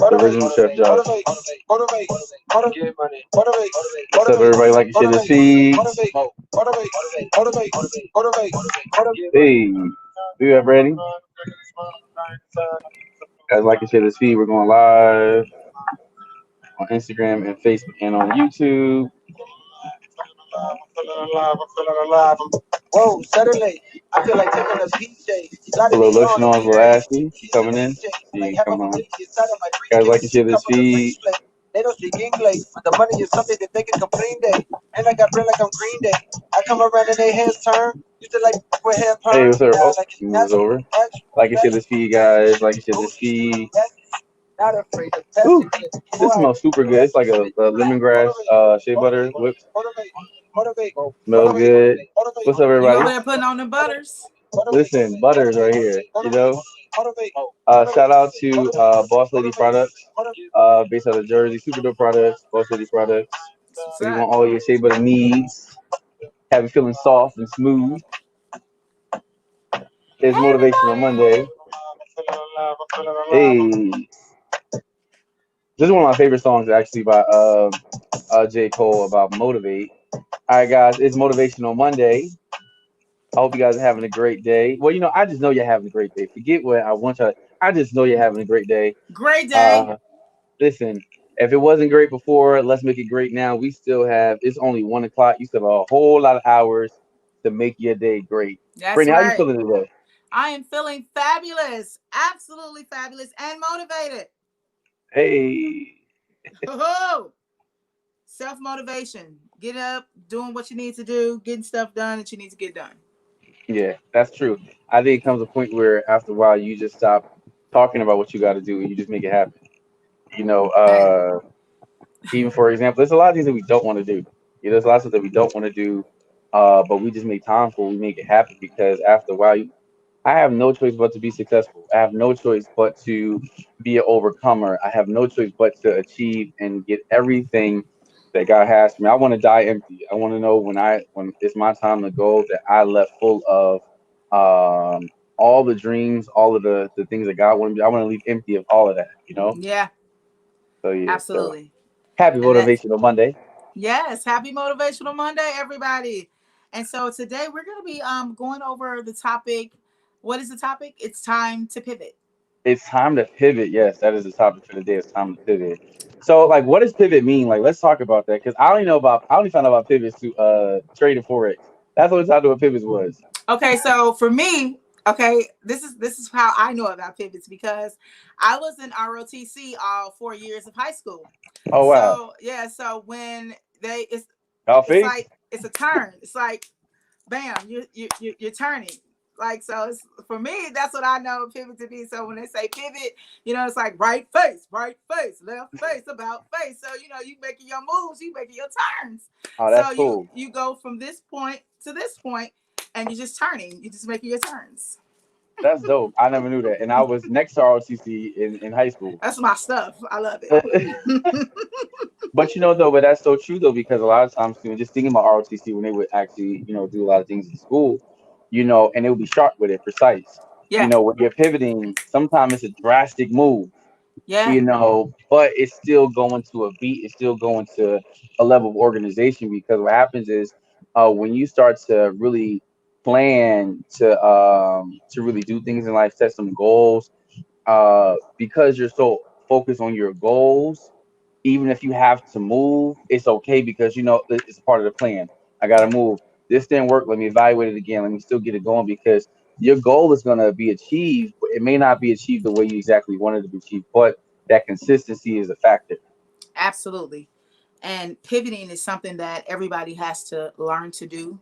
The original Chef Josh. What's up, everybody? Like and share this feed. Hey, do you have ready? Guys, like and share this feed. We're going live on Instagram and Facebook and on YouTube. Whoa, suddenly I feel like taking a PJ. Hello, lotion on for Ashley. She coming in. She come on. Guys, like and share this feed. They don't speak English. The money is something that they can complain day. And I got bread like I'm Green Day. I come around and they heads turn. Used to like with hair turn. Hey, what's up? Oh, moves over. Like and share this feed, guys. Like and share this feed. Not afraid to test it. This smells super good. It's like a lemongrass shea butter whipped. Smells good. What's up, You over everybody? there putting on the butters? Listen, butters right here. You know. Shout out to Boss Lady Products, based out of Jersey. Super dope products. Boss Lady Products. So you want all your shea butter needs. Have it feeling soft and smooth. It's Motivational Monday. Hey. This is one of my favorite songs, actually, by J. Cole, about Motivate. All right, guys, it's Motivational Monday. I hope you guys are having a great day. Well, I just know you're having a great day. Forget what I want you. I just know you're having a great day. Great day. Listen, if it wasn't great before, let's make it great now. We still have. It's only 1 o'clock. You still have a whole lot of hours to make your day great. That's Brittany, right. how you feeling today? I am feeling fabulous, absolutely fabulous, and motivated. Hey. Self-motivation. Get up, doing what you need to do, getting stuff done that you need to get done. Yeah, that's true. I think it comes a point where after a while you just stop talking about what you got to do and you just make it happen. You know, Hey. even for example, there's a lot of things that we don't want to do. There's lots of that we don't want to do, but we just make time for. We make it happen because after a while, I have no choice but to be successful. I have no choice but to be an overcomer. I have no choice but to achieve and get everything that God has for me. I want to die empty. I want to know when it's my time to go that I left full of all the dreams, all of the things that God wanted me. I want to leave empty of all of that. Yeah, So yeah. So absolutely. happy And that's Motivational Monday. yes, happy motivational Monday, everybody. And so today we're gonna be going over the topic. What is the topic? It's time to pivot. It's time to pivot. Yes, that is the topic for the day. It's time to pivot. So, like, what does pivot mean? Like, let's talk about that because I only found out about pivots to trading forex. That's the only time I knew what pivots was. Okay, so for me, okay, this is how I know about pivots because I was in ROTC all 4 years of high school. Oh wow, So yeah, so when they it's Alfie. like it's a turn. It's like bam, you're turning. Like so, it's, for me, that's what I know pivot to be. So when they say pivot, it's like right face, left face, about face. So you making your moves, you making your turns. Oh, So that's you cool. you go from this point to this point, and you're just turning. You're just making your turns. That's dope. I never knew that, and I was next to ROTC in high school. That's my stuff. I love it. But though, but that's so true though, because a lot of times, just thinking about ROTC when they would actually, do a lot of things in school, and they would be sharp with it, precise. Yeah, When you're pivoting, sometimes it's a drastic move, yeah, but it's still going to a beat, it's still going to a level of organization because what happens is when you start to really plan to really do things in life, set some goals, because you're so focused on your goals, even if you have to move, it's okay because it's part of the plan. I gotta move. This didn't work. Let me evaluate it again. Let me still get it going because your goal is gonna be achieved. But it may not be achieved the way you exactly wanted to be achieved, but that consistency is a factor. absolutely. And pivoting is something that everybody has to learn to do.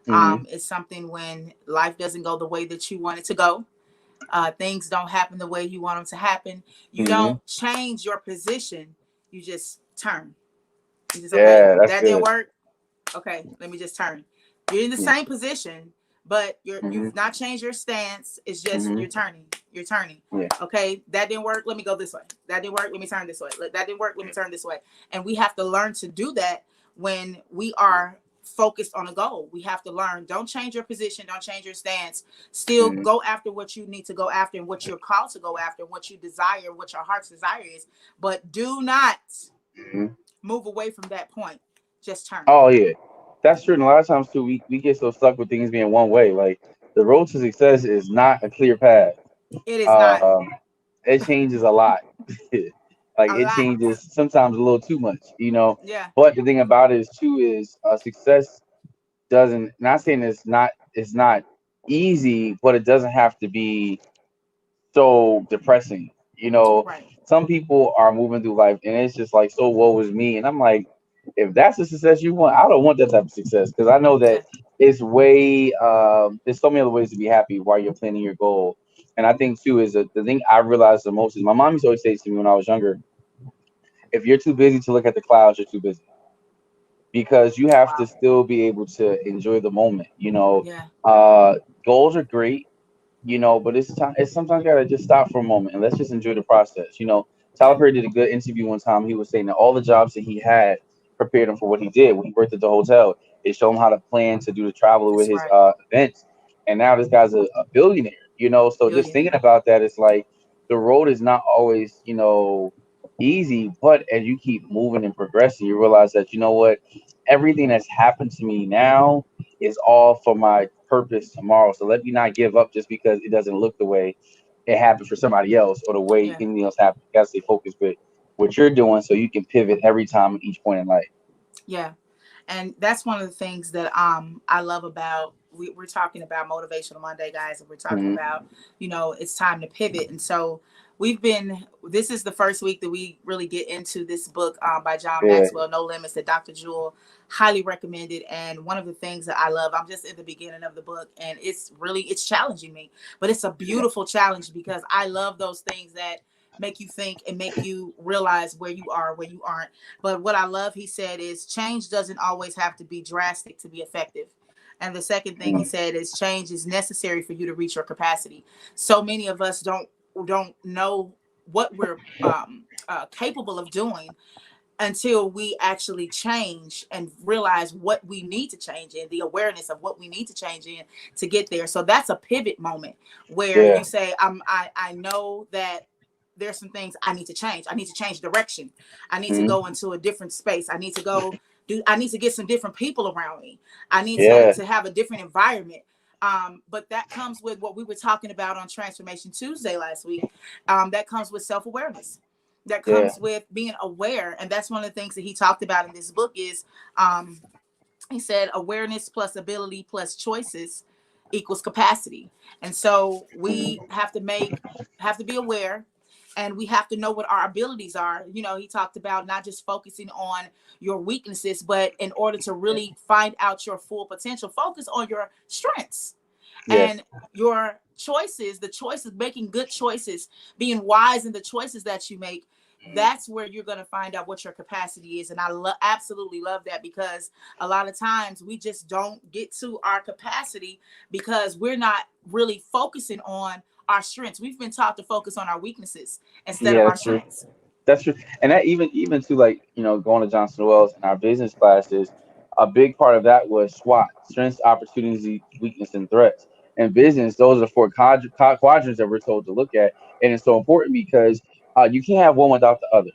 Hmm. It's something when life doesn't go the way that you want it to go. Things don't happen the way you want them to happen. You Hmm. don't change your position. You just turn. You just okay. Yeah, that's That didn't good. work. Okay, let me just turn. You're in the Yeah. same position, but Hmm. you've not changed your stance. It's just Hmm. you're turning. You're turning. Yeah. Okay, that didn't work. Let me go this way. That didn't work. Let me turn this way. That didn't work. Let me turn this way. And we have to learn to do that when we are focused on a goal. We have to learn, don't change your position, don't change your stance. Still Mhm. go after what you need to go after and what you're called to go after, what you desire, what your heart's desire is. But do not Mhm. move away from that point. Just turn. Oh yeah, that's true. And a lot of times too, we get so stuck with things being one way. Like the road to success is not a clear path. It is not Um, it changes a lot. Like a it lot. changes sometimes a little too much. Yeah. But the thing about it is too is success doesn't. Not saying it's not easy, but it doesn't have to be so depressing. Right. Some people are moving through life and it's just like so woe is me, and I'm like, if that's the success you want, I don't want that type of success because I know that Yeah. there's so many other ways to be happy while you're planning your goal. And I think too is that the thing I realized the most is my mom used to always say to me when I was younger, if you're too busy to look at the clouds, you're too busy because you have to Wow. still be able to enjoy the moment. Yeah. Uh, Goals are great, but it's time. It's sometimes gotta just stop for a moment and let's just enjoy the process. Tyler Yeah. Perry did a good interview one time. He was saying that all the jobs that he had prepared him for what he did when he worked at the hotel. It showed him how to plan to do the travel with That's his right. events, and now this guy's a billionaire. So just thinking Billionaire. about that, it's like the road is not always easy, but as you keep moving and progressing, you realize that what everything that's happened to me now is all for my purpose tomorrow. So let me not give up just because it doesn't look the way it happened for somebody else or the way Yeah. anything else happened. You gotta stay focused with what you're doing so you can pivot every time at each point in life. Yeah. And that's one of the things that I love about we're talking about motivational Monday, guys, and we're talking Hmm. about, it's time to pivot. And so this is the first week that we really get into this book by John Yeah, Maxwell, No Limits, that Dr. Jewel highly recommended. And one of the things that I love, I'm just in the beginning of the book, and it's challenging me, but it's a yeah, beautiful challenge because I love those things that make you think and make you realize where you are, where you aren't. But what I love, he said, is change doesn't always have to be drastic to be effective. And the second thing he mm, said is change is necessary for you to reach your capacity. So many of us don't know what we're capable of doing until we actually change and realize what we need to change in, the awareness of what we need to change in to get there. So that's a pivot moment where yeah, you say, I know that there's some things I need to change. I need to change direction. I need to mm, go into a different space. I need to get some different people around me. I need yeah, to have a different environment. But that comes with what we were talking about on Transformation Tuesday last week. That comes with self-awareness, that yeah, comes with being aware. And that's one of the things that he talked about in this book is um, he said awareness plus ability plus choices equals capacity. And so we mm, have to be aware, and we have to know what our abilities are. He talked about not just focusing on your weaknesses, but in order to really find out your full potential, focus on your strengths yes, and your choices, the choices, making good choices, being wise in the choices that you make. That's where you're going to find out what your capacity is. And I absolutely love that, because a lot of times we just don't get to our capacity because we're not really focusing on our strengths. We've been taught to focus on our weaknesses instead yeah, of our that's true. strengths. That's true. And that even to like, going to Johnson Wells in our business classes, a big part of that was SWOT, strengths, opportunities, weakness, and threats. In business, those are four quadrants that we're told to look at. And it's so important because you can't have one without the other.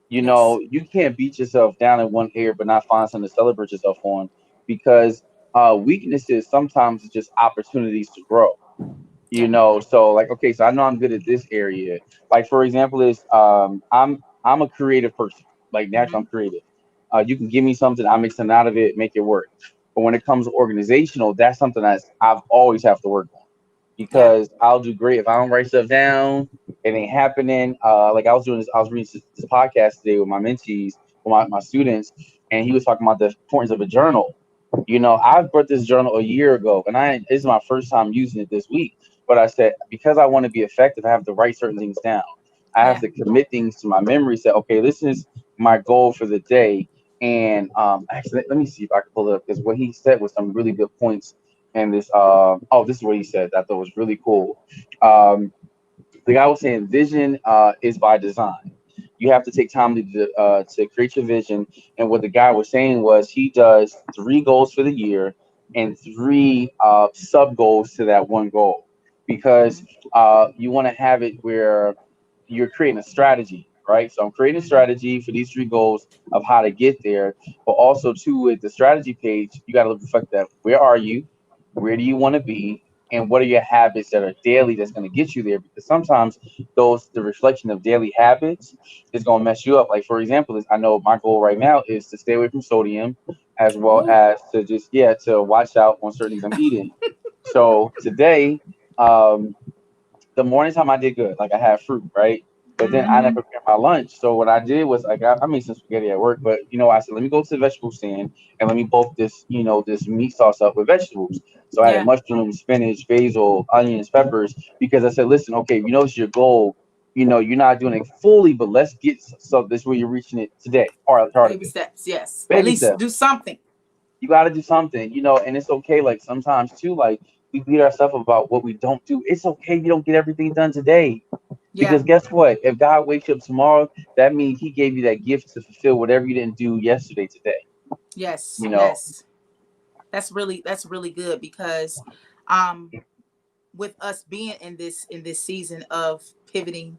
Yes. You can't beat yourself down in one area but not find something to celebrate yourself on, because weaknesses sometimes is just opportunities to grow. Yeah. So like, okay, so I know I'm good at this area. Like for example is I'm a creative person. Like naturally Hmm. I'm creative. You can give me something, I make something out of it, make it work. But when it comes to organizational, that's something I've always have to work on, Yeah. because I'll do great if I don't write stuff down. It ain't happening. Like I was reading this podcast today with my mentees, with my students, and he was talking about the importance of a journal. I brought this journal a year ago, and this is my first time using it this week. But I said, because I want to be effective, I have to write certain things down. I have Yeah. to commit things to my memory. Say, okay, this is my goal for the day. And actually, let me see if I can pull it up, because what he said was some really good points. And this, this is what he said. I thought was really cool. Um, the guy was saying, vision is by design. You have to take time to create your vision. And what the guy was saying was he does 3 goals for the year and 3 sub goals to that one goal, because Mhm. you want to have it where you're creating a strategy, right? So I'm creating a Mhm. strategy for these 3 goals of how to get there, but also too with the strategy page, you got to reflect that where are you, where do you want to be, and what are your habits that are daily that's going to get you there? Because sometimes the reflection of daily habits is going to mess you up. Like for example, I know my goal right now is to stay away from sodium, as well Ooh. as to just to watch out on certain things I'm eating. So today, um, the morning time I did good. Like I had fruit, right? But then I Mhm. didn't prepare my lunch. So what I did was like I made some spaghetti at work, but I said let me go to the vegetable stand and let me bulk this meat sauce up with vegetables. So I had Yeah. mushrooms, spinach, basil, onions, peppers, because I said, listen, okay, it's your goal. You're not doing it fully, but let's get so this where you're reaching it today. Part of Baby it. steps. Yes. At Baby least steps. do something. You got to do something, and it's okay. Like sometimes too, like we beat ourselves about what we don't do. It's okay you don't get everything done today, Yeah. because guess what? If God wakes you up tomorrow, that means He gave you that gift to fulfill whatever you didn't do yesterday today. Yes. You know, Yes. That's really good because um with us being in this season of pivoting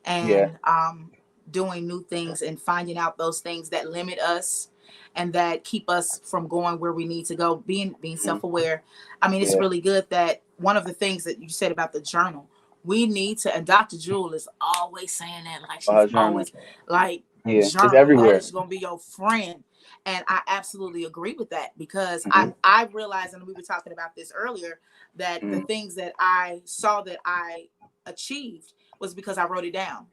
yeah, and doing new things and finding out those things that limit us and that keep us from going where we need to go, being mhm, self-aware. I mean, it's yeah, really good that one of the things that you said about the journal, we need to, and Dr. Jewel is always saying that, like she's journal. always like, Yeah, it's journal, that everywhere. is going to be your friend. And I absolutely agree with that because Hmm. I realized, and we were talking about this earlier, that the Hmm. things that I saw that I achieved was because I wrote it down.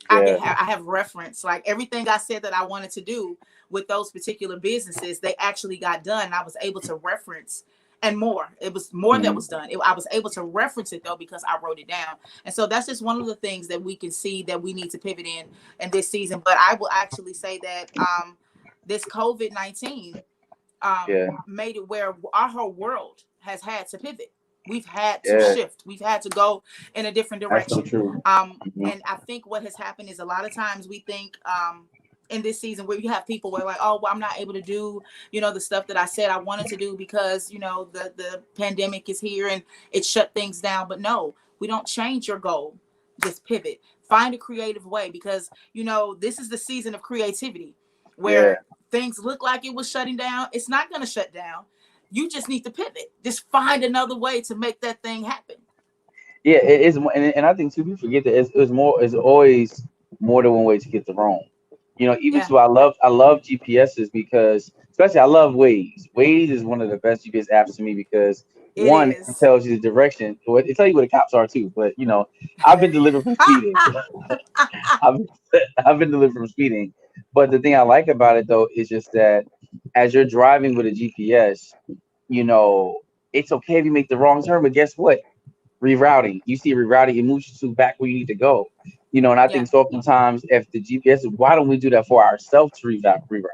Yeah, I have reference, like everything I said that I wanted to do with those particular businesses, they actually got done. And I was able to reference and more. It was more that hmm, was done. I was able to reference it though because I wrote it down. And so that's just one of the things that we can see that we need to pivot in this season. But I will actually say that this COVID-19 yeah, made it where our whole world has had to pivot. We've had to yeah. shift. We've had to go in a different That's so direction. true. Hmm. And I think what has happened is a lot of times we think in this season where you have people where like, oh, well, I'm not able to do, the stuff that I said I wanted to do because, the pandemic is here and it shut things down. But no, we don't change your goal. Just pivot. Find a creative way because, this is the season of creativity Yeah. where things look like it was shutting down. It's not going to shut down. You just need to pivot. Just find another way to make that thing happen. Yeah, it is, and I think too people forget that it's more. It's always more than one way to get to Rome. Even Yeah, so, I love GPSs because, especially, I love Waze. Waze is one of the best GPS apps to me because it one, it is. tells you the direction. Well, it tells you where the cops are too. But I've been delivered from speeding. I've I've been delivered from speeding. But the thing I like about it though is just that as you're driving with a GPS, you know, it's okay if you make the wrong turn, but guess what? Rerouting. You see rerouting, it moves you to back where you need to go. And I Yeah. think so oftentimes if the GPS, why don't we do that for ourselves to reroute?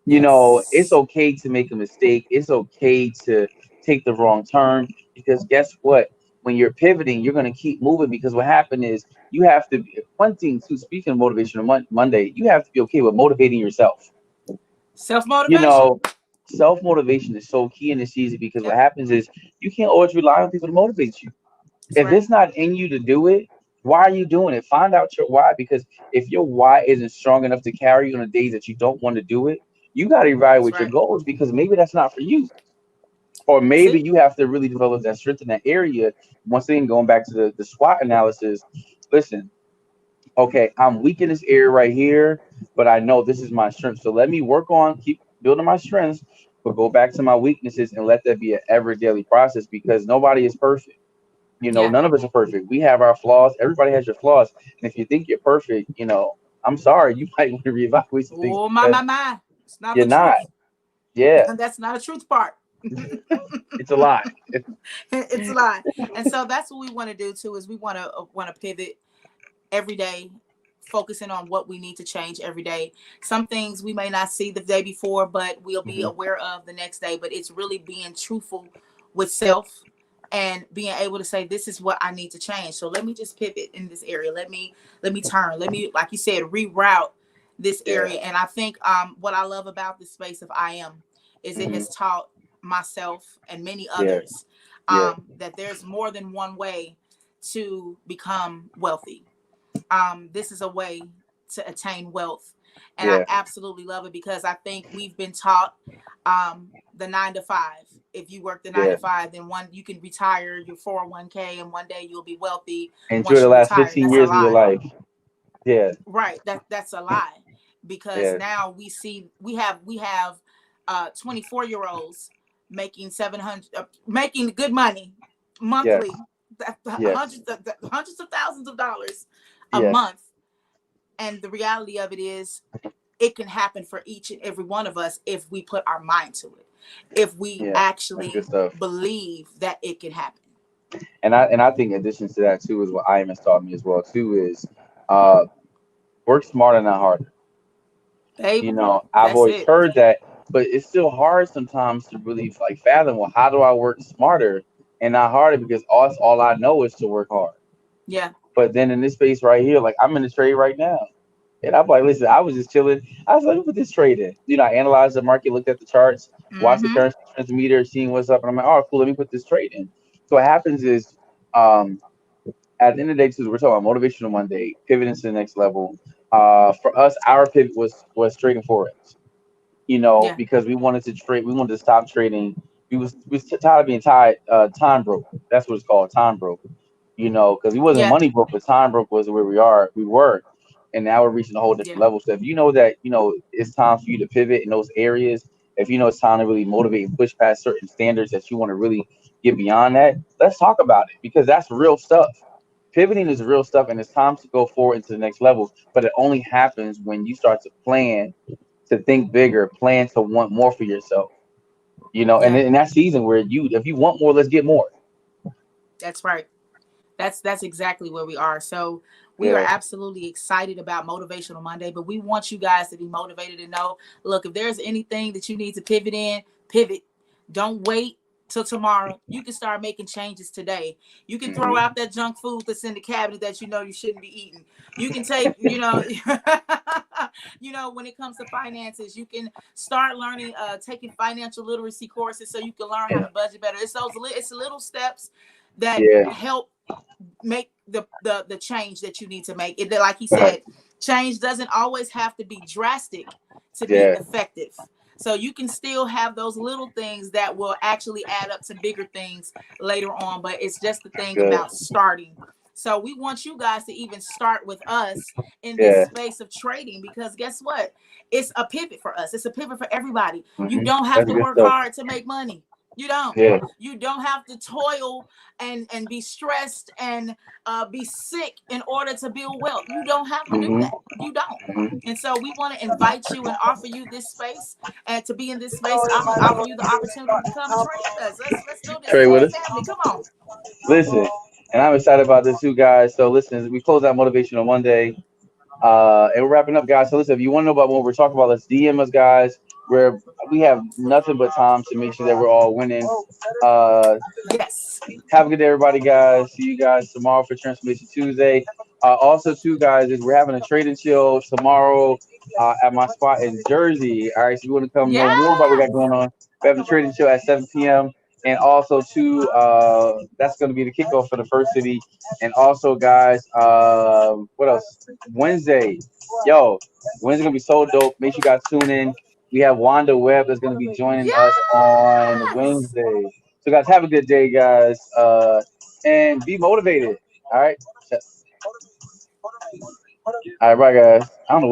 It's Yes. okay to make a mistake. It's okay to take the wrong turn, because guess what? When you're pivoting, you're going to keep moving, because what happened is you have to be one thing to speaking of motivation on Monday, you have to be okay with motivating yourself. Self You motivation. know, self motivation is so key in this season, because what Yep. happens is you can't always rely on people to motivate you. That's If right. it's not in you to do it, why are you doing it? Find out your why, because if your why isn't strong enough to carry you on the days that you don't want to do it, you got to That's evaluate your right. goals, because maybe that's not for you. Or That's maybe it. you have to really develop that strength in that area. Once again, going back to the SWOT analysis, listen, okay, I'm weak in this area right here, but I know this is my strength. So let me work on keep building my strengths, but go back to my weaknesses and let that be an ever daily process, because nobody is perfect. Yeah. None of us are perfect. We have our flaws. Everybody has your flaws. And if you think you're perfect, I'm sorry, you might want to reevaluate some things, Oh, because my. It's not you're the not. truth. Yeah, That's not a truth part. it's a lie. It's a lie. And so that's what we want to do too, is we want to pivot every day, focusing on what we need to change every day. Some things we may not see the day before, but we'll be Hmm. aware of the next day. But it's really being truthful with self and being able to say, this is what I need to change. So let me just pivot in this area. Let me turn. Let me, like you said, reroute this area. And I think what I love about the space of I am is it has taught myself and many others that there's more than one way to become wealthy. This is a way to attain wealth. And I absolutely love it, because I think we've been taught the 9 to 5. If you work the 9 to 5, then you can retire your 401k, and one day you'll be wealthy. Enjoy the last 15 years of your life. Yeah. Right. That's a lie, because now we have 24-year-olds making 700, making good money monthly, hundreds of thousands of dollars a month. And the reality of it is, it can happen for each and every one of us if we put our mind to it, if we actually believe that it can happen. And I think in addition to that too, is what IM has taught me as well too, is work smarter, not harder. Baby, I've always heard that, but it's still hard sometimes to really like fathom, well, how do I work smarter and not harder? Because all I know is to work hard. Yeah. But then in this space right here, like I'm in the trade right now. And I'm like, listen, I was just chilling. I was like, let me put this trade in. I analyzed the market, looked at the charts, watched the currency transmitter, seeing what's up. And I'm like, all right, cool, let me put this trade in. So what happens is, at the end of the day, too, we're talking about motivational Monday, pivoting to the next level. For us, our pivot was trading Forex, because we wanted to trade, we wanted to stop trading. We was tired of being time broke. That's what it's called, time broke. Because we wasn't money broke, but time broke was where we were. And now we're reaching a whole different level. So if you know that, it's time for you to pivot in those areas, if you know it's time to really motivate and push past certain standards that you want to really get beyond that, let's talk about it, because that's real stuff. Pivoting is real stuff, and it's time to go forward into the next level. But it only happens when you start to plan, to think bigger, plan to want more for yourself. And in that season where if you want more, let's get more. That's right. That's exactly where we are. So we are absolutely excited about Motivational Monday, but we want you guys to be motivated and know, look, if there's anything that you need to pivot in, pivot. Don't wait till tomorrow. You can start making changes today. You can throw out that junk food that's in the cabinet that you shouldn't be eating. You can take, when it comes to finances, you can start learning, taking financial literacy courses so you can learn how to budget better. It's little steps that help make the change that you need to make. It, like he said, change doesn't always have to be drastic to be effective. So you can still have those little things that will actually add up to bigger things later on. But it's just the thing about starting. So we want you guys to even start with us in this space of trading, because guess what? It's a pivot for us. It's a pivot for everybody. You don't have to work hard to make money. You don't. You don't have to toil and be stressed and be sick in order to build wealth. You don't have to do that. You don't. And so we want to invite you and offer you this space, and to be in this space, offer you the opportunity to come trade with us. Let's do this. Trade with us. Family. Come on. Listen, and I'm excited about this too, guys. So listen, we close out Motivational Monday. And we're wrapping up, guys. So listen, if you want to know about what we're talking about, let's DM us, guys. We have nothing but time to make sure that we're all winning. Yes. Have a good day, everybody, guys. See you guys tomorrow for Transformation Tuesday. Also, too, guys, is we're having a trading chill tomorrow at my spot in Jersey. All right, so you want to come know more about what we got going on. We have a trading chill at 7 p.m. And also, too, that's going to be the kickoff for the First City. And also, guys, what else? Wednesday. Wednesday's going to be so dope. Make sure you guys tune in. We have Wanda Webb that's going to be joining us on Wednesday. So, guys, have a good day, guys. And be motivated. All right? All right, bye, guys. I don't know what